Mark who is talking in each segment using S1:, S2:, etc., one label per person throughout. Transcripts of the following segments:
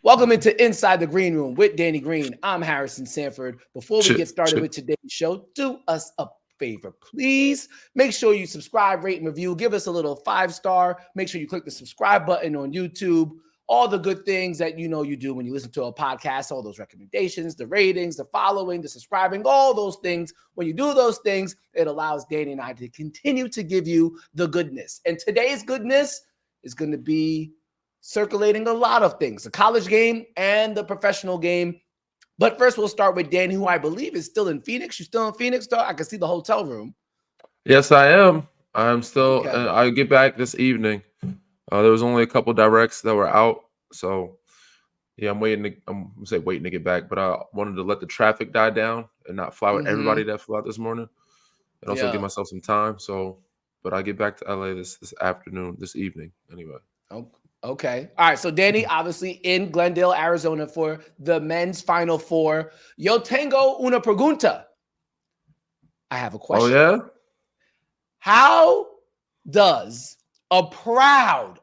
S1: Welcome into Inside the Green Room with Danny Green. I'm Harrison Sanford. Before we get started with today's show, do us a favor, please. Make sure you subscribe, rate, and review. Give us a little 5-star. Make sure you click the subscribe button on YouTube. All the good things that you know you do when you listen to a podcast, all those recommendations, the ratings, the following, the subscribing, all those things. When you do those things, it allows Danny and I to continue to give you the goodness. And today's goodness is going to be circulating a lot of things, the college game and the professional game. But first, we'll start with Danny, who I believe is still in Phoenix. You still in Phoenix, though? I can see the hotel room.
S2: Yes, I am. I'm still.
S1: Okay.
S2: I get back this evening. There was only a couple directs that were out, so yeah, I'm waiting to get back. But I wanted to let the traffic die down and not fly with everybody that flew out this morning, and also give myself some time. So, but I get back to LA this evening, anyway.
S1: Oh, okay. All right. So Danny, obviously in Glendale, Arizona for the men's Final Four. Yo tengo una pregunta. I have a question.
S2: Oh, yeah?
S1: How does a proud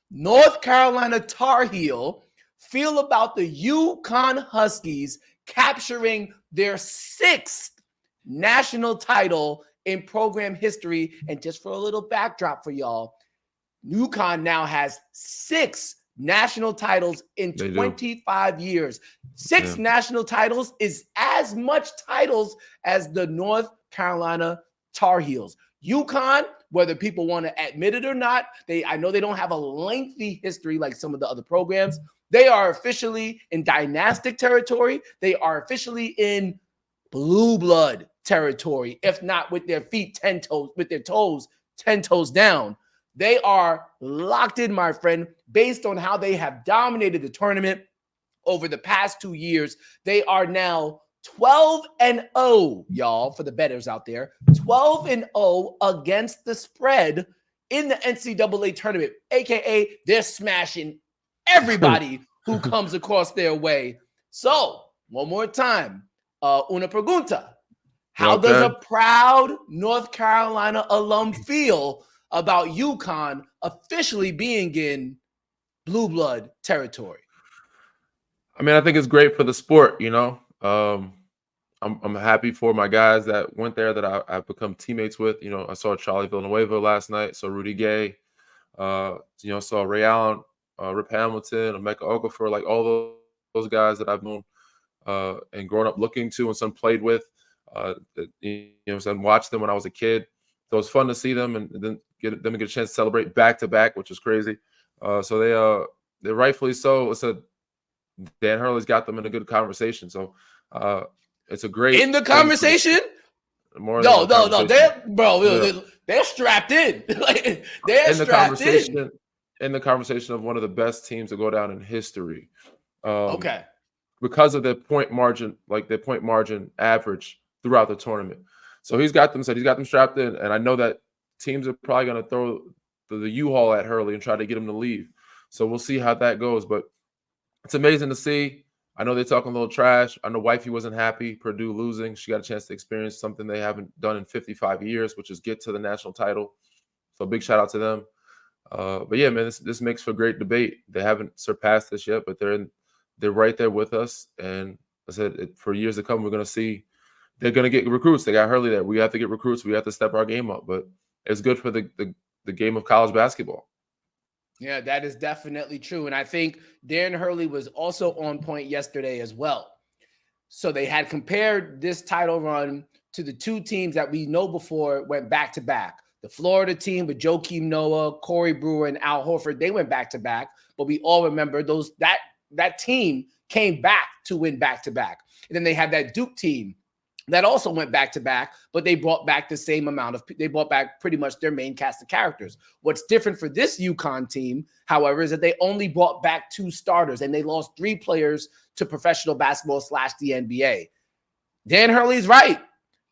S1: North Carolina Tar Heel feel about the UConn Huskies capturing their 6th national title in program history? And just for a little backdrop for y'all, UConn now has 6 national titles in 25 years. 6 national titles is as much titles as the North Carolina Tar Heels. UConn, whether people want to admit it or not, I know they don't have a lengthy history like some of the other programs. They are officially in dynastic territory. They are officially in blue blood territory, if not with their feet 10 toes, with their toes 10 toes down. They are locked in, my friend, based on how they have dominated the tournament over the past 2 years. They are now 12-0, y'all, for the bettors out there. 12-0 against the spread in the NCAA tournament, aka they're smashing everybody who comes across their way. So, one more time, una pregunta. How does a proud North Carolina alum feel about UConn officially being in blue blood territory?
S2: I mean, I think it's great for the sport, you know. I'm happy for my guys that went there that I've become teammates with. You know, I saw Charlie Villanueva last night, saw Rudy Gay, saw Ray Allen, Rip Hamilton, Emeka Okafor, like all those guys that I've known and grown up looking to and some played with. And watched them when I was a kid. So it was fun to see them and then get a chance to celebrate back to back, which is crazy. So they rightfully so. It's Dan Hurley's got them in a good conversation. So it's a great
S1: in the conversation. No, they're strapped in. They're strapped in.
S2: In the conversation of one of the best teams to go down in history.
S1: Okay.
S2: Because of the point margin, like the point margin average throughout the tournament. So he's got them strapped in. And I know that teams are probably going to throw the U-Haul at Hurley and try to get him to leave. So we'll see how that goes. But it's amazing to see. I know they're talking a little trash. I know Wifey wasn't happy, Purdue losing. She got a chance to experience something they haven't done in 55 years, which is get to the national title. So big shout out to them. But yeah, man, this makes for great debate. They haven't surpassed this yet, but they're right there with us. And I said, for years to come, we're going to see they're going to get recruits. They got Hurley there. We have to get recruits. We have to step our game up. But it's good for the game of college basketball.
S1: Yeah, that is definitely true. And I think Darren Hurley was also on point yesterday as well. So they had compared this title run to the 2 teams that we know before went back-to-back. The Florida team with Joakim Noah, Corey Brewer, and Al Horford, they went back-to-back. But we all remember that team came back to win back-to-back. And then they had that Duke team that also went back-to-back, but they brought back the same amount of – they brought back pretty much their main cast of characters. What's different for this UConn team, however, is that they only brought back 2 starters, and they lost 3 players to professional basketball / the NBA. Dan Hurley's right.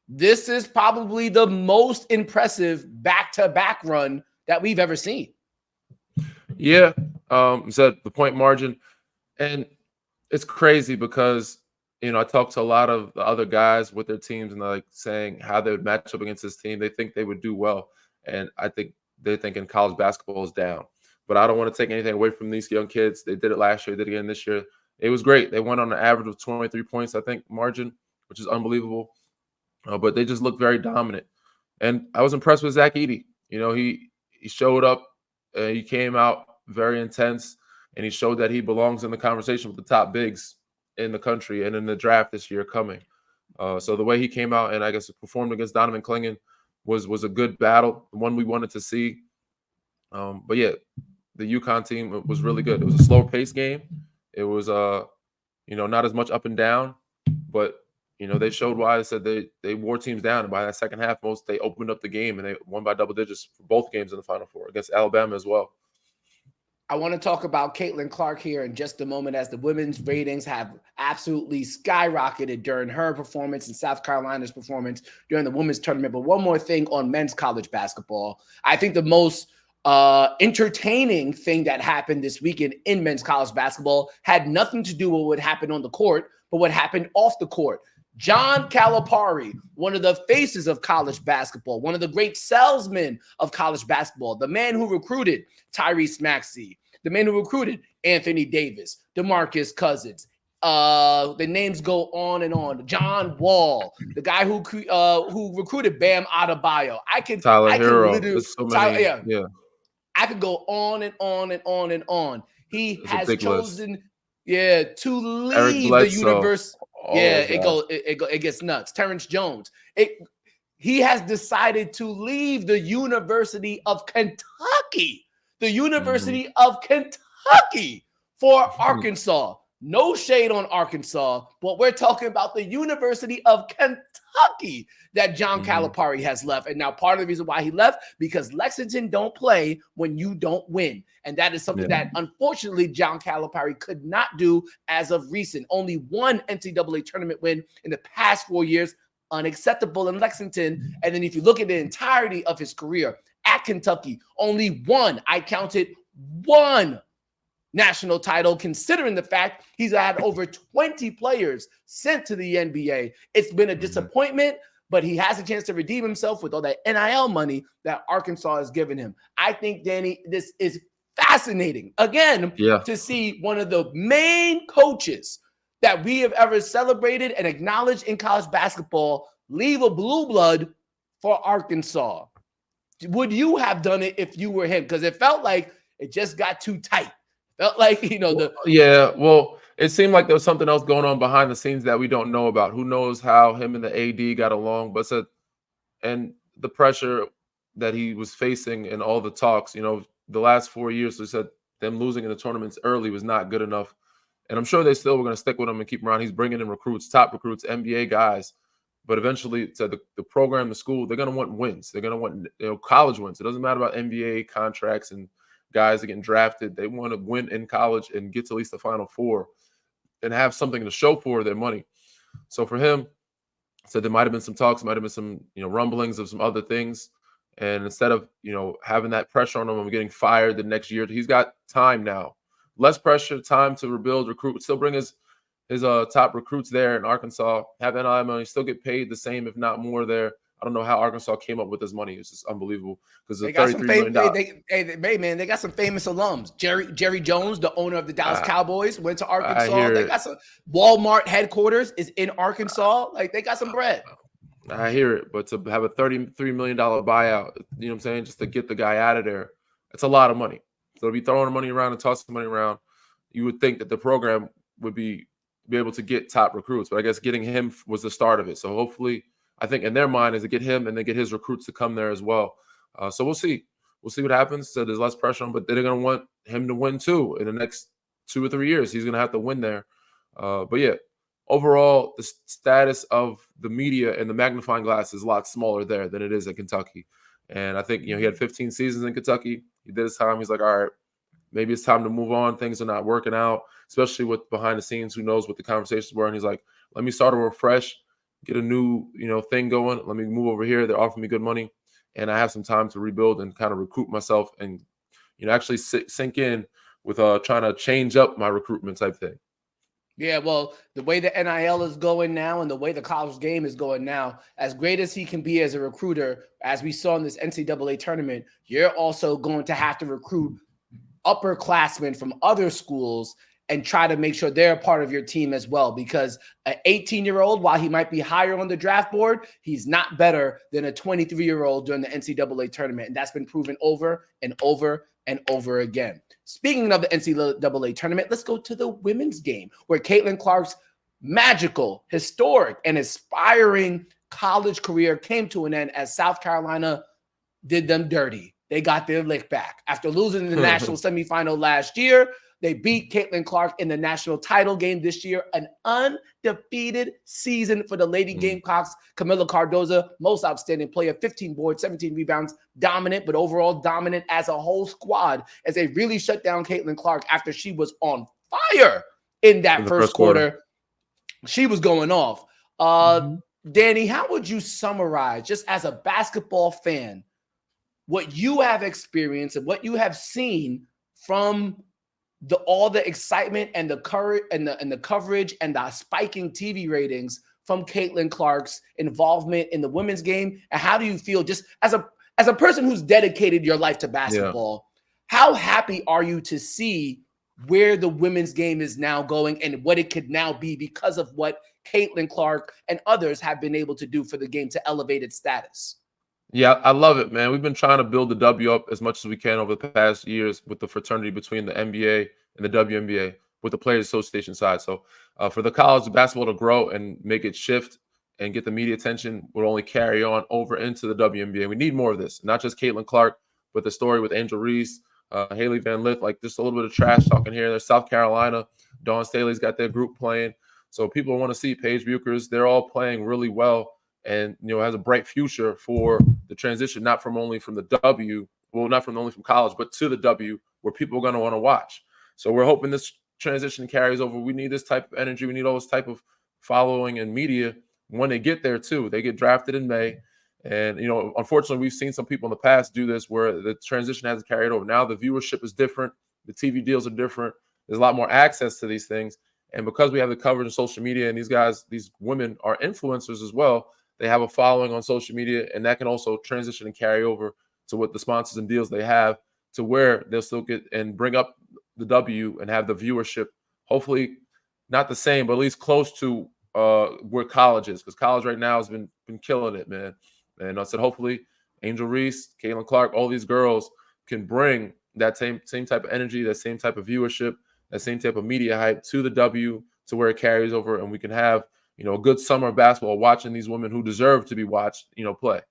S1: This is probably the most impressive back-to-back run that we've ever seen.
S2: Yeah, so the point margin, and it's crazy because – I talked to a lot of the other guys with their teams and they're like saying how they would match up against this team. They think they would do well. And I think they're thinking college basketball is down. but I don't want to take anything away from these young kids. They did it last year, did it again this year. It was great. They went on an average of 23 points, I think, margin, which is unbelievable. But they just looked very dominant. And I was impressed with Zach Edey. He showed up. He came out very intense, and he showed that he belongs in the conversation with the top bigs in the country and in the draft this year coming. So the way he came out and I guess performed against Donovan Clingan was a good battle, the one we wanted to see. But yeah, the UConn team was really good. It was a slower pace game. It was not as much up and down, but they showed why. I said they wore teams down, and by that second half, they opened up the game and they won by double digits for both games in the Final Four against Alabama as well.
S1: I want to talk about Caitlin Clark here in just a moment, as the women's ratings have absolutely skyrocketed during her performance and South Carolina's performance during the women's tournament. But one more thing on men's college basketball. I think the most entertaining thing that happened this weekend in men's college basketball had nothing to do with what happened on the court, but what happened off the court. John Calipari, one of the faces of college basketball, one of the great salesmen of college basketball, the man who recruited Tyrese Maxey, the man who recruited Anthony Davis, DeMarcus Cousins. The names go on and on. John Wall, the guy who recruited Bam Adebayo. I could literally, I could go on and on and on and on. He has chosen, to leave the universe. It gets nuts. Terrence Jones. He has decided to leave the University of Kentucky. The University of Kentucky for Arkansas. No shade on Arkansas, but we're talking about the University of Kentucky that John Calipari has left. And now part of the reason why he left, because Lexington don't play when you don't win. And that is something that, unfortunately, John Calipari could not do as of recent. Only one NCAA tournament win in the past 4 years. Unacceptable in Lexington. And then if you look at the entirety of his career at Kentucky, only one, I counted one national title, considering the fact he's had over 20 players sent to the NBA. It's been a disappointment, but he has a chance to redeem himself with all that NIL money that Arkansas has given him. I think, Danny, this is fascinating, again, to see one of the main coaches that we have ever celebrated and acknowledged in college basketball leave a blue blood for Arkansas. Would you have done it if you were him? Because it felt like it just got too tight. Felt like,
S2: well, it seemed like there was something else going on behind the scenes that we don't know about. Who knows how him and the AD got along, and the pressure that he was facing and all the talks, the last 4 years, they said them losing in the tournaments early was not good enough. And I'm sure they still were going to stick with him and keep him around. He's bringing in recruits, top recruits, NBA guys. But eventually, to the program, the school, they're going to want wins. They're going to want college wins. It doesn't matter about NBA contracts and guys that getting drafted. They want to win in college and get to at least the Final Four and have something to show for their money. So for him, so there might have been some talks, might have been some rumblings of some other things. And instead of having that pressure on him and getting fired the next year, he's got time now. Less pressure, time to rebuild, recruit, still bring his top recruits there in Arkansas, have NIL money, still get paid the same, if not more there. I don't know how Arkansas came up with this money. It's just unbelievable because
S1: they got they got some famous alums. Jerry Jones, the owner of the Dallas Cowboys, went to Arkansas. They got some Walmart headquarters is in Arkansas. Like, they got some bread.
S2: I hear it, but to have a $33 million buyout, you know what I'm saying, just to get the guy out of there, it's a lot of money. So to be throwing money around and tossing money around, you would think that the program would be able to get top recruits. But I guess getting him was the start of it. So hopefully, I think in their mind is to get him and then get his recruits to come there as well. So we'll see. We'll see what happens. So there's less pressure on him, but they're going to want him to win too in the next 2 or 3 years. He's going to have to win there. But yeah, overall, the status of the media and the magnifying glass is a lot smaller there than it is at Kentucky. And I think, he had 15 seasons in Kentucky. He did his time. He's like, all right, maybe it's time to move on. Things are not working out, especially with behind the scenes. Who knows what the conversations were? And he's like, let me start over fresh, get a new, thing going. Let me move over here. They're offering me good money, and I have some time to rebuild and kind of recruit myself and, actually sink in with trying to change up my recruitment type thing.
S1: Yeah, well, the way the NIL is going now and the way the college game is going now, as great as he can be as a recruiter, as we saw in this NCAA tournament, you're also going to have to recruit upperclassmen from other schools and try to make sure they're a part of your team as well. Because an 18-year-old, while he might be higher on the draft board, he's not better than a 23-year-old during the NCAA tournament. And that's been proven over and over and over again. Speaking of the NCAA tournament, let's go to the women's game, where Caitlin Clark's magical, historic, and aspiring college career came to an end as South Carolina did them dirty. They got their lick back. After losing in the national semifinal last year, they beat Caitlin Clark in the national title game this year. An undefeated season for the Lady Gamecocks. Camila Cardoza, most outstanding player, 15 boards, 17 rebounds, dominant, but overall dominant as a whole squad, as they really shut down Caitlin Clark after she was on fire in that first quarter. She was going off. Danny, how would you summarize, just as a basketball fan, what you have experienced and what you have seen from all the excitement and the courage and the coverage and the spiking TV ratings from Caitlin Clark's involvement in the women's game? And how do you feel, just as a person who's dedicated your life to basketball, how happy are you to see where the women's game is now going and what it could now be because of what Caitlin Clark and others have been able to do for the game to elevate its status?
S2: Yeah, I love it, man. We've been trying to build the W up as much as we can over the past years with the fraternity between the NBA and the WNBA with the Players Association side. So for the college basketball to grow and make it shift and get the media attention will only carry on over into the WNBA. We need more of this, not just Caitlin Clark, but the story with Angel Reese, Haley Van Lith, like just a little bit of trash talking here. There's South Carolina. Dawn Staley's got their group playing. So people want to see Paige Buchers. They're all playing really well and, has a bright future for the transition, not from only from the W, well, not from only from college, but to the W, where people are going to want to watch. So we're hoping this transition carries over. We need this type of energy. We need all this type of following and media when they get there too. They get drafted in May. And, unfortunately, we've seen some people in the past do this where the transition hasn't carried over. Now the viewership is different. The TV deals are different. There's a lot more access to these things. And because we have the coverage on social media and these women are influencers as well, they have a following on social media, and that can also transition and carry over to what the sponsors and deals they have, to where they'll still get and bring up the W and have the viewership, hopefully not the same, but at least close to where college is, because college right now has been killing it, man. And I said, hopefully Angel Reese, Caitlin Clark, all these girls can bring that same type of energy, that same type of viewership, that same type of media hype to the W, to where it carries over, and we can have a good summer of basketball watching these women who deserve to be watched, play.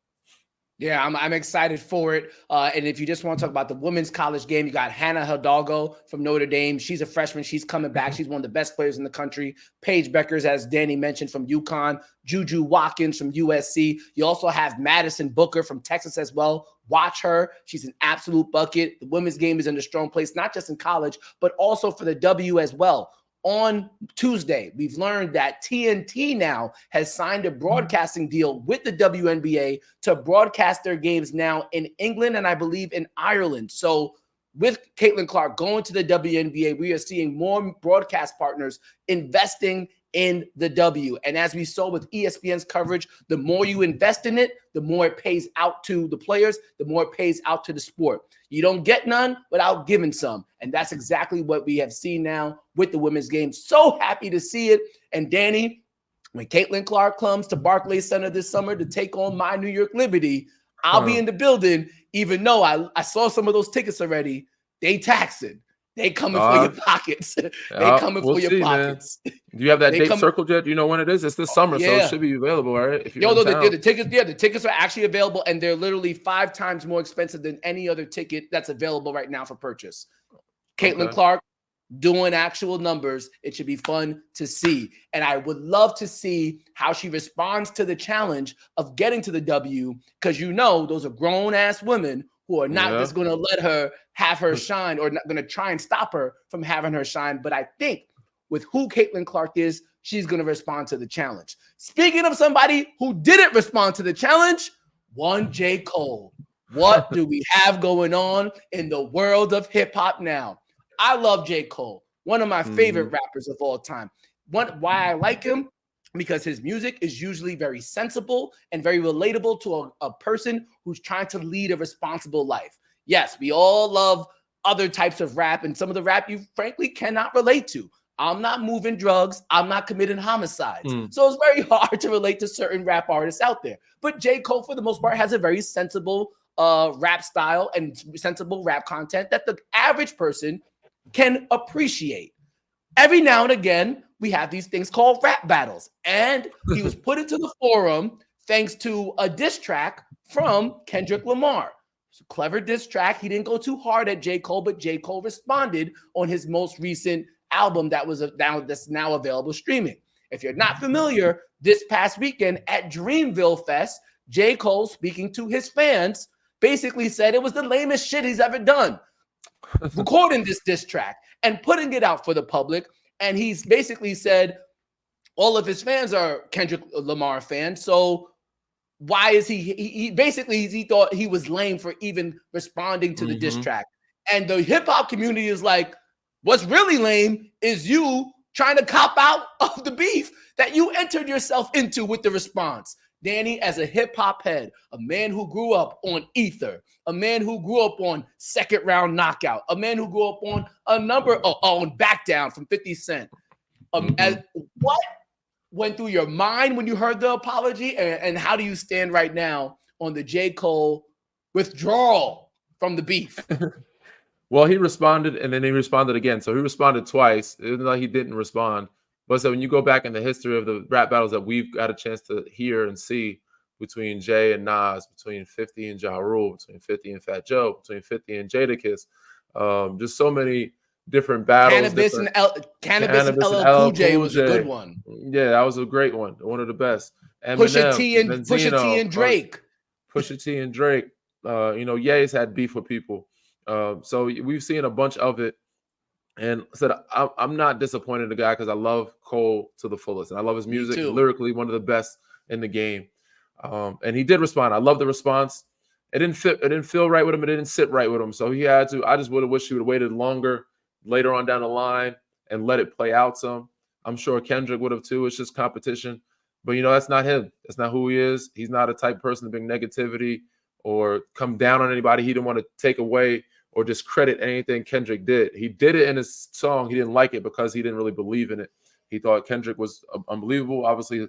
S1: Yeah, I'm excited for it. And if you just want to talk about the women's college game, you got Hannah Hidalgo from Notre Dame. She's a freshman. She's coming back. She's one of the best players in the country. Paige Buchers, as Danny mentioned, from UConn. Juju Watkins from USC. You also have Madison Booker from Texas as well. Watch her. She's an absolute bucket. The women's game is in a strong place, not just in college, but also for the W as well. On Tuesday, we've learned that TNT now has signed a broadcasting deal with the WNBA to broadcast their games now in England and I believe in Ireland. So with Caitlin Clark going to the WNBA, we are seeing more broadcast partners investing in the W. And as we saw with ESPN's coverage, the more you invest in it, the more it pays out to the players, the more it pays out to the sport. You don't get none without giving some. And that's exactly what we have seen now with the women's game. So happy to see it. And Danny, when Caitlin Clark comes to Barclays Center this summer to take on my New York Liberty, I'll be in the building, even though I saw some of those tickets already. They taxing. They coming for your pockets. They coming for your pockets.
S2: Man. Do you have that date circled yet? Do you know when it is? It's this summer, so it should be available, right? If you're
S1: the tickets. Yeah, the tickets are actually available, and they're literally 5 times more expensive than any other ticket that's available right now for purchase. Caitlin Clark doing actual numbers. It should be fun to see, and I would love to see how she responds to the challenge of getting to the W, because those are grown ass women who are not just going to let her have her shine, or not going to try and stop her from having her shine. But I think with who Caitlin Clark is, she's going to respond to the challenge. Speaking of somebody who didn't respond to the challenge, one J. Cole. What do we have going on in the world of hip hop now? I love J. Cole, one of my favorite rappers of all time. Why I like him? Because his music is usually very sensible and very relatable to a person who's trying to lead a responsible life. Yes, we all love other types of rap and some of the rap you frankly cannot relate to. I'm not moving drugs. I'm not committing homicides. So it's very hard to relate to certain rap artists out there. But J. Cole, for the most part, has a very sensible rap style and sensible rap content that the average person can appreciate. Every now and again, we have these things called rap battles. And he was put into the forum thanks to a diss track from Kendrick Lamar. It's a clever diss track. He didn't go too hard at J. Cole, but J. Cole responded on his most recent album that's now available streaming. If you're not familiar, this past weekend at Dreamville Fest, J. Cole, speaking to his fans, basically said it was the lamest shit he's ever done, recording this diss track and putting it out for the public. And he's basically said all of his fans are Kendrick Lamar fans, so why is he basically he thought he was lame for even responding to the diss track. And the hip-hop community is like, what's really lame is you trying to cop out of the beef that you entered yourself into with the response. Danny, as a hip-hop head, a man who grew up on Ether, a man who grew up on Second Round Knockout, a man who grew up on a number on Back Down from 50 Cent. As what went through your mind when you heard the apology, and how do you stand right now on the J. Cole withdrawal from the beef?
S2: Well, he responded, and then he responded again. So he responded twice, even though he didn't respond. But so when you go back in the history of the rap battles that we've got a chance to hear and see between Jay and Nas, between 50 and Ja Rule, between 50 and Fat Joe, between 50 and Jadakiss, just so many different battles.
S1: Cannabis and LL Cool J was a good one.
S2: Yeah, that was a great one of the best.
S1: Pusha T and Drake.
S2: Pusha T and Drake. Ye's had beef with people. So we've seen a bunch of it. And I said, I'm not disappointed in the guy because I love Cole to the fullest. And I love his music. Lyrically, one of the best in the game. And he did respond. I love the response. It didn't feel right with him. It didn't sit right with him. So he had to. I just would have wished he would have waited longer later on down the line and let it play out some. I'm sure Kendrick would have too. It's just competition. But, that's not him. That's not who he is. He's not a type of person to bring negativity or come down on anybody. He didn't want to take away or discredit anything Kendrick did. He did it in his song. He didn't like it because he didn't really believe in it. He thought Kendrick was unbelievable. Obviously,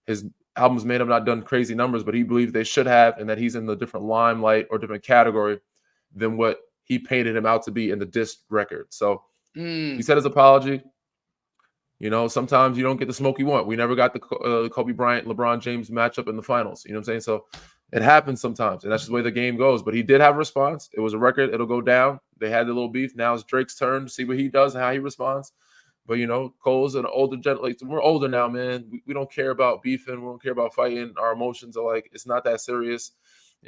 S2: his albums may have not done crazy numbers, but he believed they should have, and that he's in the different limelight or different category than what he painted him out to be in the diss record. So he said his apology. Sometimes you don't get the smoke you want. We never got the Kobe Bryant, LeBron James matchup in the finals. You know what I'm saying? So it happens sometimes, and that's just the way the game goes. But he did have a response. It was a record. It'll go down. They had the little beef. Now it's Drake's turn to see what he does and how he responds. But, Cole's an older gentleman. We're older now, man. We don't care about beefing. We don't care about fighting. Our emotions are like, it's not that serious.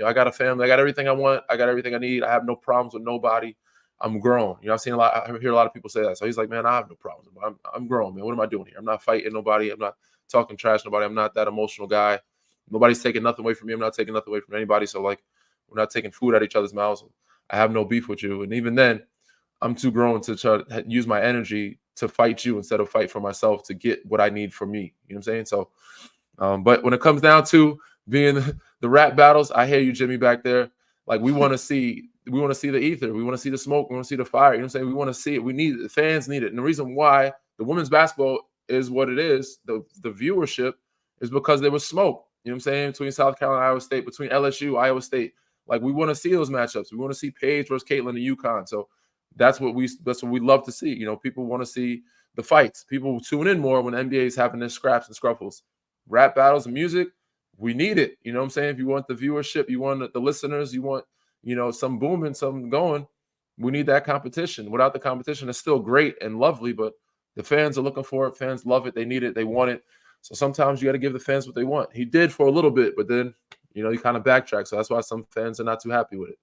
S2: I got a family. I got everything I want. I got everything I need. I have no problems with nobody. I'm grown. I hear a lot of people say that. So he's like, man, I have no problems. I'm grown, man. What am I doing here? I'm not fighting nobody. I'm not talking trash to nobody. I'm not that emotional guy. Nobody's taking nothing away from me. I'm not taking nothing away from anybody. So, we're not taking food out of each other's mouths. I have no beef with you. And even then, I'm too grown to try to use my energy to fight you instead of fight for myself to get what I need for me. You know what I'm saying? So, but when it comes down to being the rap battles, I hear you, Jimmy, back there. We want to see the ether. We want to see the smoke. We want to see the fire. You know what I'm saying? We want to see it. We need it. The fans need it. And the reason why the women's basketball is what it is, the viewership, is because there was smoke. You know what I'm saying? Between South Carolina, Iowa State, between LSU, Iowa State. We want to see those matchups. We want to see Paige versus Caitlin and UConn. So that's what we love to see. People want to see the fights. People tune in more when NBA is having their scraps and scruffles. Rap battles and music, we need it. You know what I'm saying? If you want the viewership, you want the listeners, you want, some booming, something going, we need that competition. Without the competition, it's still great and lovely, but the fans are looking for it. Fans love it. They need it. They want it. So sometimes you got to give the fans what they want. He did for a little bit, but then, he kind of backtracked. So that's why some fans are not too happy with it.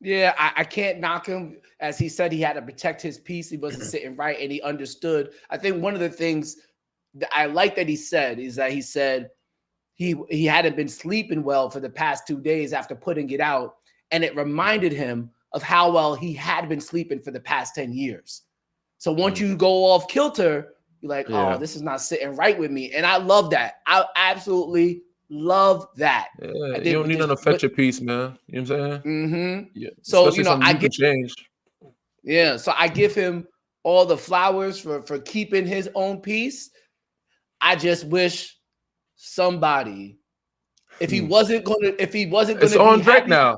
S1: Yeah, I can't knock him. As he said, he had to protect his peace. He wasn't sitting right, and he understood. I think one of the things that I like that he said is that he said he hadn't been sleeping well for the past 2 days after putting it out, and it reminded him of how well he had been sleeping for the past 10 years. So once you go off kilter, you're like, oh, this is not sitting right with me. And I love that. I absolutely love that.
S2: Yeah, you don't need to affect your peace, man. You know what I'm saying?
S1: Mm-hmm.
S2: Yeah.
S1: So,
S2: I get
S1: change. Yeah, so I give him all the flowers for keeping his own peace. I just wish somebody, if he wasn't
S2: It's
S1: gonna be
S2: on Drake
S1: happy,
S2: now.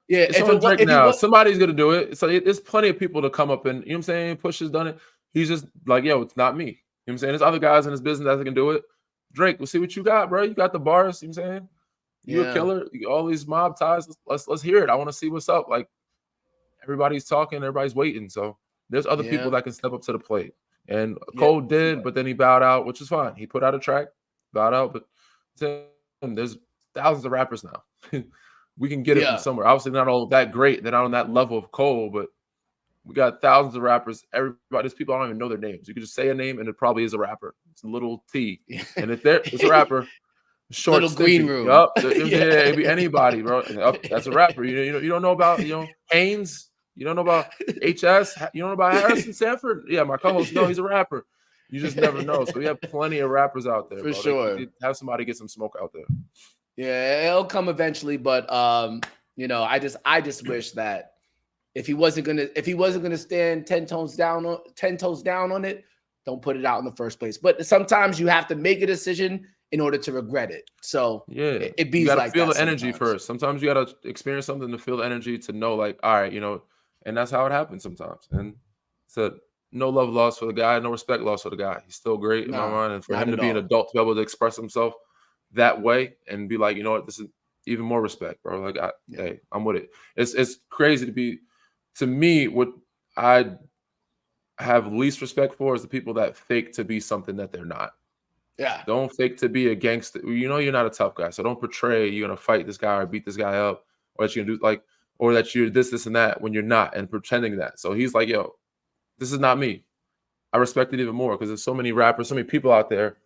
S1: yeah,
S2: It's on Drake
S1: if he
S2: now.
S1: was,
S2: Somebody's gonna do it. So there's plenty of people to come up and, you know what I'm saying, Push has done it. He's just like, yo, it's not me. You know what I'm saying? There's other guys in his business that can do it. Drake, we'll see what you got, bro. You got the bars, you know what I'm saying? You a
S1: yeah,
S2: killer. You got all these mob ties. Let's hear it. I want to see what's up. Like, everybody's talking, everybody's waiting. So there's other people
S1: yeah,
S2: that can step up to the plate. And
S1: yeah,
S2: Cole did, but then he bowed out, which is fine. He put out a track, bowed out, but there's thousands of rappers now. We can get it from
S1: yeah,
S2: somewhere. Obviously, not all that great. They're not on that level of Cole, but we got thousands of rappers. Everybody, there's people I don't even know their names. You could just say a name, and it probably is a rapper. It's a little T, and if there, it's a rapper. Short,
S1: little green
S2: stimpy.
S1: room.
S2: Yup. Yeah,
S1: Yeah.
S2: it'd be anybody, bro. Yup, that's a rapper. You don't know about Haynes. You don't know about HS. You don't know about Harrison Sanford. Yeah, my co-host. No, he's a rapper. You just never know. So we have plenty of rappers out there,
S1: For
S2: bro.
S1: sure.
S2: They have somebody get some smoke out there.
S1: Yeah, it'll come eventually, but I just wish that if he wasn't gonna stand 10 toes down on it, don't put it out in the first place. But sometimes you have to make a decision in order to regret it. So
S2: Yeah,
S1: it
S2: you
S1: bees
S2: got to
S1: like
S2: feel
S1: that
S2: the energy
S1: sometimes.
S2: first. Sometimes you got to experience something to feel the energy to know, like, all right, and that's how it happens sometimes. And so, no love lost for the guy, no respect lost for the guy. He's still great in my
S1: Nah,
S2: mind, and for
S1: not
S2: him to
S1: at
S2: be an
S1: all.
S2: adult to be able to express himself that way and be like, you know what, this is even more respect, bro. Like,
S1: Yeah.
S2: hey, I'm with it. It's crazy to me, what I have least respect for is the people that fake to be something that they're not.
S1: Yeah.
S2: Don't fake to be a gangster. You know you're not a tough guy, so don't portray you're gonna fight this guy or beat this guy up, or that you're gonna do or that you're this, and that when you're not, and pretending that. So he's like, yo, this is not me. I respect it even more because there's so many rappers, so many people out there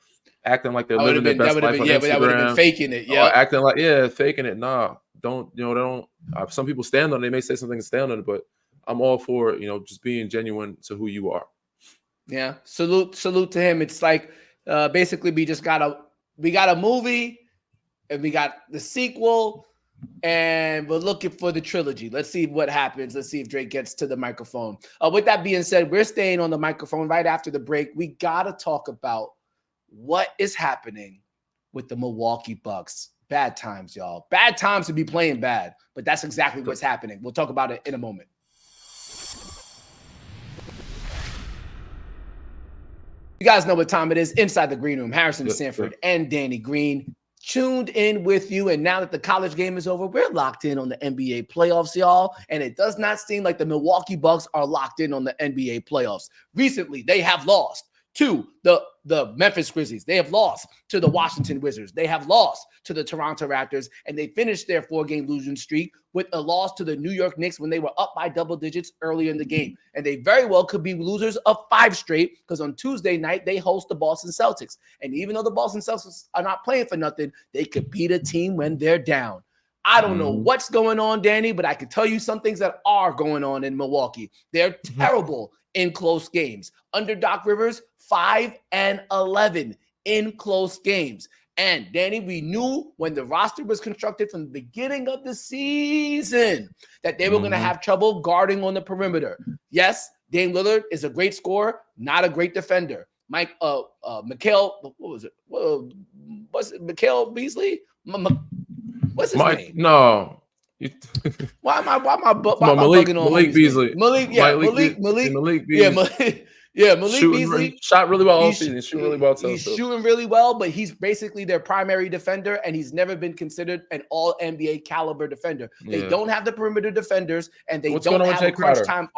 S2: acting like they're living their
S1: That
S2: best
S1: would have
S2: life
S1: been
S2: on
S1: yeah, but that would have been
S2: Instagram,
S1: faking it.
S2: or
S1: Yep.
S2: acting like faking it. Nah, don't. They don't. Some people stand on it. They may say something and stand on it, but I'm all for just being genuine to who you are.
S1: Yeah. Salute to him. It's like basically we got a movie and we got the sequel and we're looking for the trilogy. Let's see what happens. Let's see if Drake gets to the microphone. With that being said, we're staying on the microphone right after the break. We got to talk about what is happening with the Milwaukee Bucks. Bad times, y'all. Bad times to be playing bad, but that's exactly what's happening. We'll talk about it in a moment. You guys know what time it is. Inside the Green Room, Harrison Sanford and Danny Green tuned in with you. And now that the college game is over, we're locked in on the NBA playoffs, y'all. And it does not seem like the Milwaukee Bucks are locked in on the NBA playoffs. Recently, they have lost to the Memphis Grizzlies. They have lost to the Washington Wizards. They have lost to the Toronto Raptors. And they finished their 4-game losing streak with a loss to the New York Knicks when they were up by double digits earlier in the game. And they very well could be losers of 5 straight because on Tuesday night, they host the Boston Celtics. And even though the Boston Celtics are not playing for nothing, they could beat a team when they're down. I don't know what's going on, Danny, but I can tell you some things that are going on in Milwaukee. They're terrible in close games. Under Doc Rivers, 5-11 in close games. And Danny, we knew when the roster was constructed from the beginning of the season that they were going to have trouble guarding on the perimeter. Yes, Dame Lillard is a great scorer, not a great defender. Mikal, what was it? Was it Mikal Beasley? What's his name?
S2: No.
S1: Why am I
S2: Malik
S1: bugging on
S2: Malik Beasley.
S1: Name? Malik
S2: Malik
S1: Beasley. Malik Beasley
S2: shot really well all season. He's shooting really well.
S1: He's shooting really well, but he's basically their primary defender, and he's never been considered an all NBA caliber defender. They don't have the perimeter defenders, and they don't have a crunch time.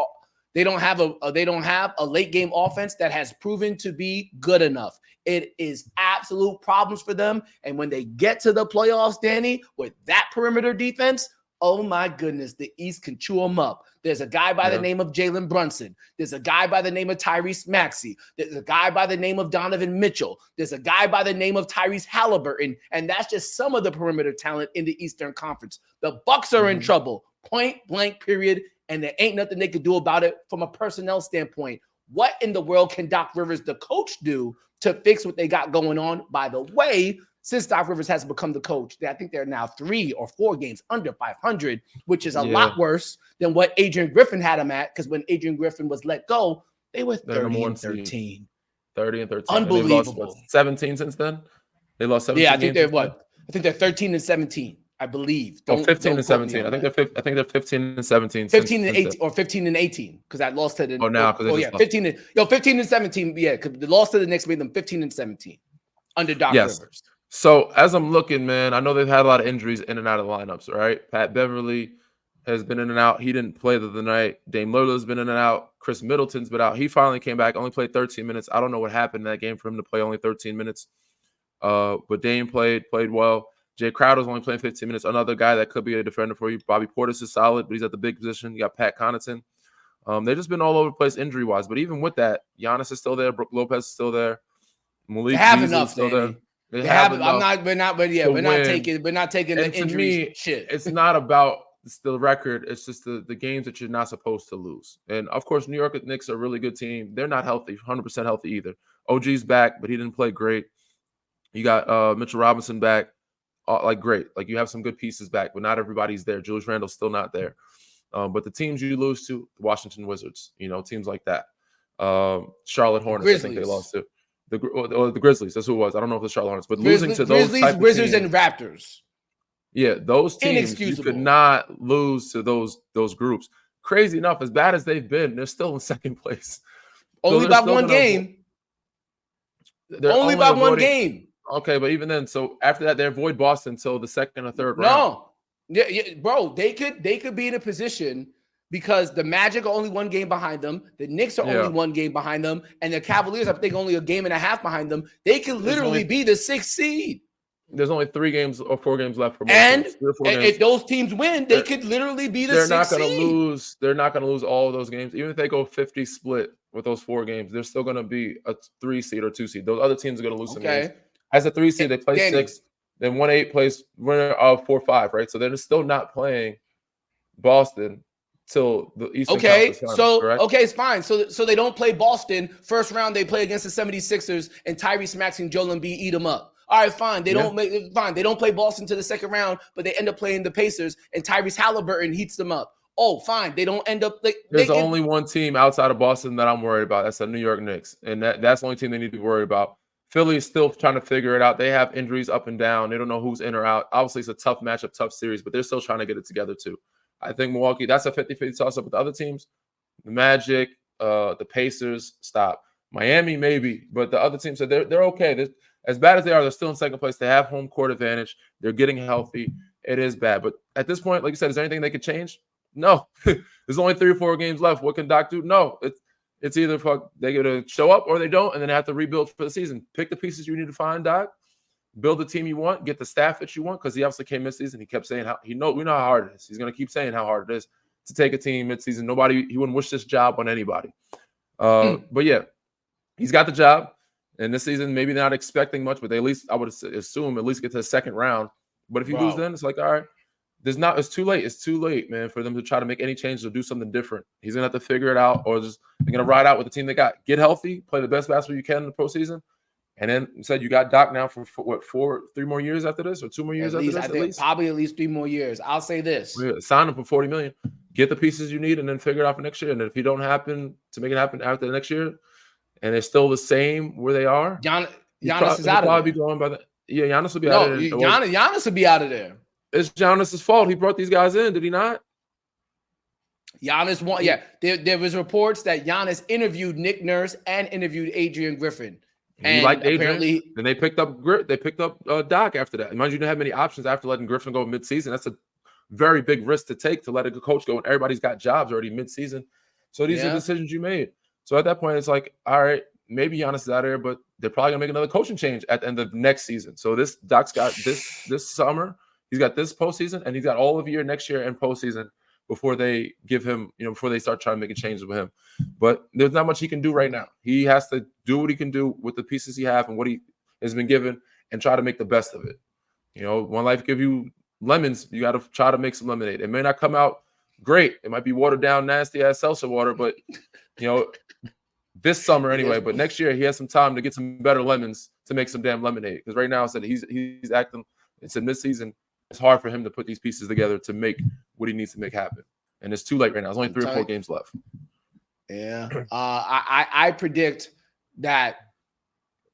S1: They don't have a late game offense that has proven to be good enough. It is absolute problems for them. And when they get to the playoffs, Danny, with that perimeter defense, oh my goodness, the East can chew them up. There's a guy by the name of Jalen Brunson. There's a guy by the name of Tyrese Maxey. There's a guy by the name of Donovan Mitchell. There's a guy by the name of Tyrese Halliburton. And that's just some of the perimeter talent in the Eastern Conference. The Bucks are in trouble, point blank, period. And there ain't nothing they could do about it from a personnel standpoint. What in the world can Doc Rivers, the coach, do to fix what they got going on? By the way, since Doc Rivers has become the coach, I think they're now 3 or 4 games under 500, which is a lot worse than what Adrian Griffin had them at. Because when Adrian Griffin was let go, they were 30 and 13.
S2: 30 and 13.
S1: Unbelievable.
S2: And they've lost, what, 17 since then? They lost 17
S1: Yeah, I think they're
S2: games.
S1: I think they're 13 and 17, I believe.
S2: 15 and 17. I think they're 15 and 17.
S1: 15 and 18 or 15 and 18 because I lost to the 15 and 17. Yeah, because the loss to the Knicks made them 15 and 17 under Doc Rivers.
S2: So as I'm looking, man, I know they've had a lot of injuries in and out of the lineups. Right, Pat Beverly has been in and out. He didn't play the other night. Dame Lillard's been in and out. Chris Middleton's been out. He finally came back. Only played 13 minutes. I don't know what happened in that game for him to play only 13 minutes. But Dame played well. Jay Crowder's only playing 15 minutes. Another guy that could be a defender for you. Bobby Portis is solid, but he's at the big position. You got Pat Connaughton. They've just been all over the place injury-wise. But even with that, Giannis is still there. Brook Lopez is still there. Malik Beasley is still there. They have enough. We're not taking the injury shit. It's not about the record. It's just the games that you're not supposed to lose. And of course, New York Knicks are a really good team. They're not healthy, 100% healthy either. OG's back, but he didn't play great. You got Mitchell Robinson back. Great. Like, you have some good pieces back, but not everybody's there. Julius Randle's still not there. But the teams you lose to, the Washington Wizards, teams like that. Charlotte Hornets, Grizzlies. I think they lost to. The Grizzlies, that's who it was. I don't know if it's Charlotte Hornets, but losing to those
S1: Grizzlies, Wizards, and Raptors.
S2: Yeah, those teams, you could not lose to those groups. Crazy enough, as bad as they've been, they're still in second place.
S1: Only by one game. Only by one game.
S2: Okay, but even then, so after that, they avoid Boston until the second or third round.
S1: No, yeah, bro, they could be in a position because the Magic are only one game behind them, the Knicks are only one game behind them, and the Cavaliers, I think, only a game and a half behind them. They could literally be the 6th seed.
S2: There's only 3 games or 4 games left for most
S1: and
S2: teams.
S1: If those teams win, they could literally be the 6th seed.
S2: They're not going to lose all of those games. Even if they go 50 split with those 4 games, they're still going to be a 3 seed or 2 seed. Those other teams are going to lose some games. As a 3 seed, they play 6. Then 1-8 plays winner of 4-5, right? So they're still not playing Boston till the Eastern Conference Finals, correct?
S1: Okay, it's fine. So they don't play Boston. First round, they play against the 76ers, and Tyrese Maxey and Joel Embiid eat them up. All right, fine. They don't play Boston to the second round, but they end up playing the Pacers, and Tyrese Halliburton heats them up. Oh, fine. They don't end up
S2: There's only one team outside of Boston that I'm worried about. That's the New York Knicks, and that's the only team they need to be worried about. Philly is still trying to figure it out. They have injuries up and down. They don't know who's in or out. Obviously, it's a tough matchup, tough series, but they're still trying to get it together too. I think Milwaukee, that's a 50-50 toss-up with the other teams. The Magic, the Pacers, stop. Miami, maybe, but the other teams, they're okay. As bad as they are, they're still in second place. They have home court advantage. They're getting healthy. It is bad. But at this point, like you said, is there anything they could change? No. There's only 3 or 4 games left. What can Doc do? No. It's either they're going to show up or they don't, and then have to rebuild for the season. Pick the pieces you need to find, Doc. Build the team you want. Get the staff that you want, because he obviously came mid-season. He kept saying we know how hard it is. He's going to keep saying how hard it is to take a team mid-season. He wouldn't wish this job on anybody. But yeah, he's got the job. And this season, maybe they're not expecting much, but they at least, I would assume, at least get to the second round. But if you lose then, it's like, all right, it's too late. It's too late, man, for them to try to make any changes or do something different. He's going to have to figure it out, or they're going to ride out with the team they got. Get healthy, play the best basketball you can in the postseason. And then you said you got Doc now for what, 3 more years after this, or 2 more years after this?
S1: At least? Probably at least 3 more years. I'll say this.
S2: Sign him for $40 million. Get the pieces you need, and then figure it out for next year. And if you don't happen to make it happen after the next year, and they're still the same where they are,
S1: Giannis is out of there.
S2: Be going by that. Yeah, Giannis will be out of there.
S1: Giannis will be out of there.
S2: It's Giannis's fault. He brought these guys in, did he not?
S1: Giannis won. Yeah, there was reports that Giannis interviewed Nick Nurse and interviewed Adrian Griffin.
S2: And he liked Adrian. Then they picked up Doc after that. Mind you, didn't have many options after letting Griffin go mid-season. That's a very big risk to take, to let a good coach go, and everybody's got jobs already mid-season. So these are decisions you made. So at that point, it's like, all right, maybe Giannis is out of here, but they're probably gonna make another coaching change at the end of next season. So this Doc's got this summer, he's got this postseason, and he's got all of year next year and postseason before they give him, before they start trying to make changes with him. But there's not much he can do right now. He has to do what he can do with the pieces he has and what he has been given, and try to make the best of it. One life give you lemons, you got to try to make some lemonade. It may not come out great. It might be watered down, nasty ass seltzer water, but this summer anyway. But next year he has some time to get some better lemons to make some damn lemonade. Because right now, I said he's acting. It's in this season. It's hard for him to put these pieces together to make what he needs to make happen. And it's too late right now. There's only 3 or 4 games left.
S1: Yeah. I predict that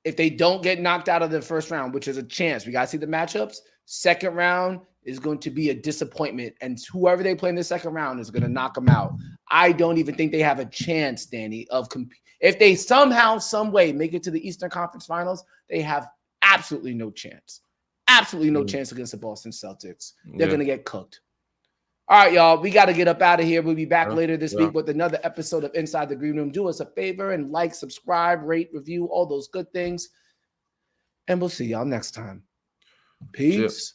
S1: if they don't get knocked out of the first round, which is a chance, we got to see the matchups. Second round is going to be a disappointment. And whoever they play in the second round is going to knock them out. I don't even think they have a chance, Danny, if they somehow, some way make it to the Eastern Conference Finals, they have absolutely no chance. Absolutely no chance against the Boston Celtics. They're going to get cooked. All right, y'all. We got to get up out of here. We'll be back later this week with another episode of Inside the Green Room. Do us a favor and like, subscribe, rate, review, all those good things. And we'll see y'all next time. Peace.